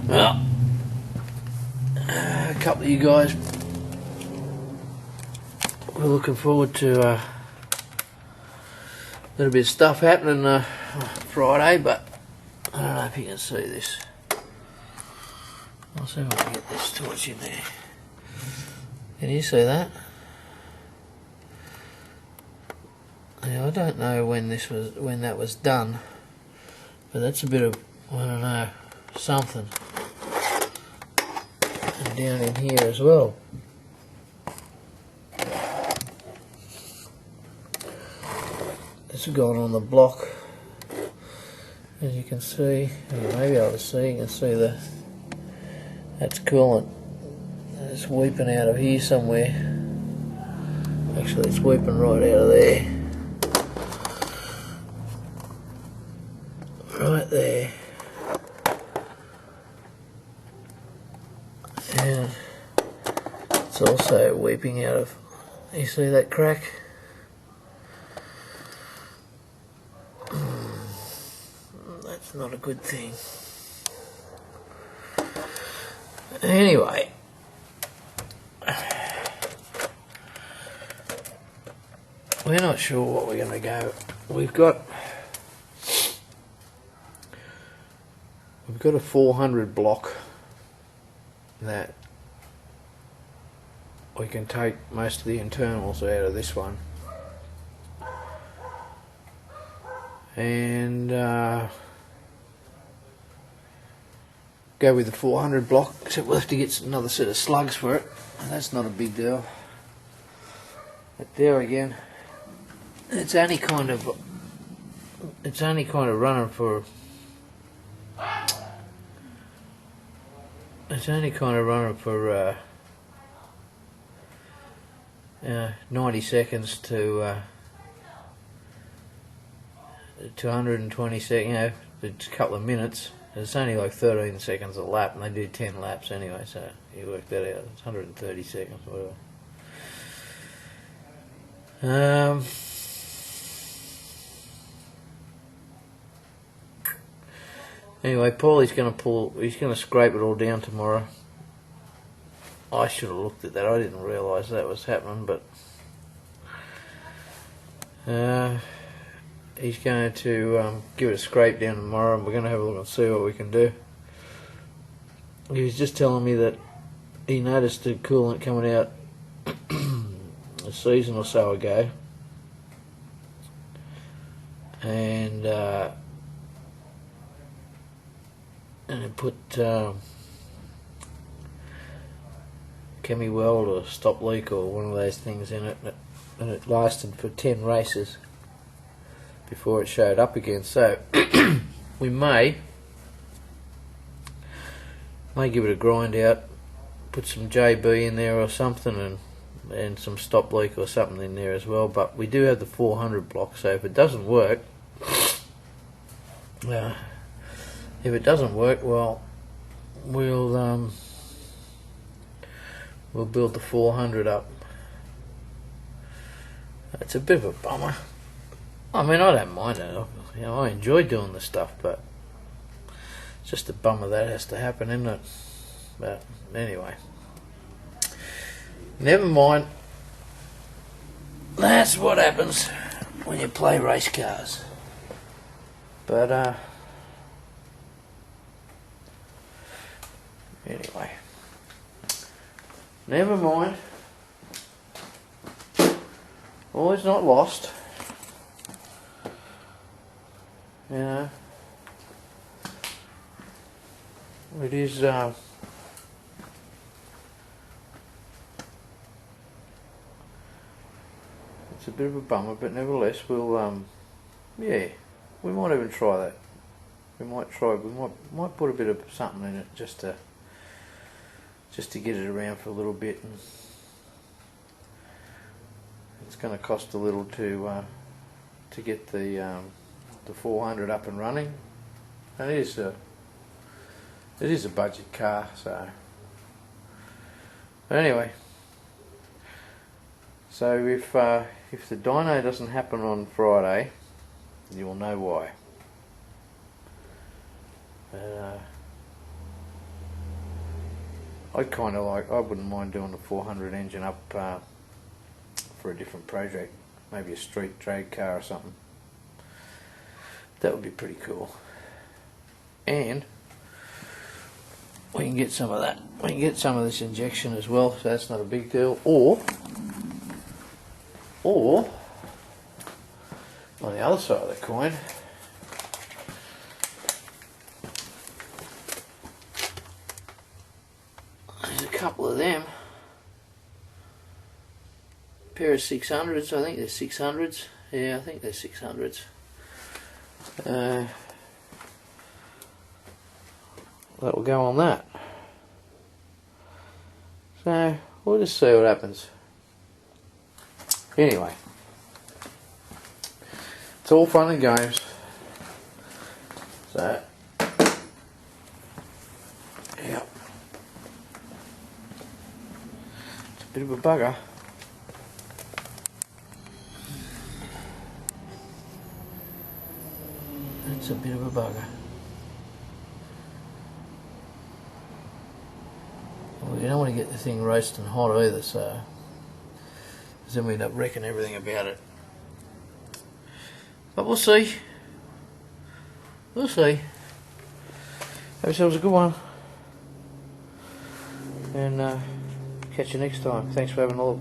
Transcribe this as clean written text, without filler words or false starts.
Well, a couple of you guys were looking forward to a little bit of stuff happening Friday, but I don't know if you can see this. I'll see if I can get this torch in there. Can you see that? Now, I don't know when that was done, but that's a bit of, I don't know, something. And down in here as well. This has gone on the block, as you can see. You may be able to see. You can see that's coolant. It's weeping out of here somewhere. Actually, it's weeping right out of there. Right there. And it's also weeping out of, you see that crack? That's not a good thing. Anyway, we're not sure what we're going to go. We've got a 400 block that we can take most of the internals out of this one, and go with the 400 block, except we'll have to get another set of slugs for it, and that's not a big deal. But there again, it's only kind of running for 90 seconds to 120 seconds, you know, it's a couple of minutes. It's only like 13 seconds a lap, and they do 10 laps anyway, so you work that out. It's 130 seconds, whatever. Anyway, Paulie's he's going to scrape it all down tomorrow. I should have looked at that. I didn't realise that was happening, but he's going to give it a scrape down tomorrow, and we're going to have a look and see what we can do. He was just telling me that he noticed the coolant coming out a season or so ago, and it put chemi weld or stop leak or one of those things in it, and it lasted for 10 races before it showed up again. So we may give it a grind out, put some JB in there or something, and some stop leak or something in there as well. But we do have the 400 block, so if it doesn't work, well, we'll build the 400 up. It's a bit of a bummer. I mean, I don't mind it. You know, I enjoy doing the stuff, but it's just a bummer that has to happen, isn't it? But anyway, never mind. That's what happens when you play race cars. But anyway, never mind. All is not lost. You know, it is it's a bit of a bummer, but nevertheless, we'll yeah, we might even try that. We might put a bit of something in it just to get it around for a little bit, and it's going to cost a little to get the 400 up and running, and it is a budget car. So, but anyway, so if the dyno doesn't happen on Friday, you'll know why. I wouldn't mind doing the 400 engine up for a different project, maybe a street drag car or something. That would be pretty cool. And we can get some of that. We can get some of this injection as well, so that's not a big deal. Or on the other side of the coin, there's a couple of them. A pair of 600s, I think they're 600s. Yeah, I think they're 600s. That will go on that. So we'll just see what happens. Anyway, it's all fun and games. So yeah, it's a bit of a bugger. It's a bit of a bugger. Well, you don't want to get the thing roasting hot either, so because then we end up wrecking everything about it. But we'll see. We'll see. Have yourselves a good one. And catch you next time. Thanks for having a look.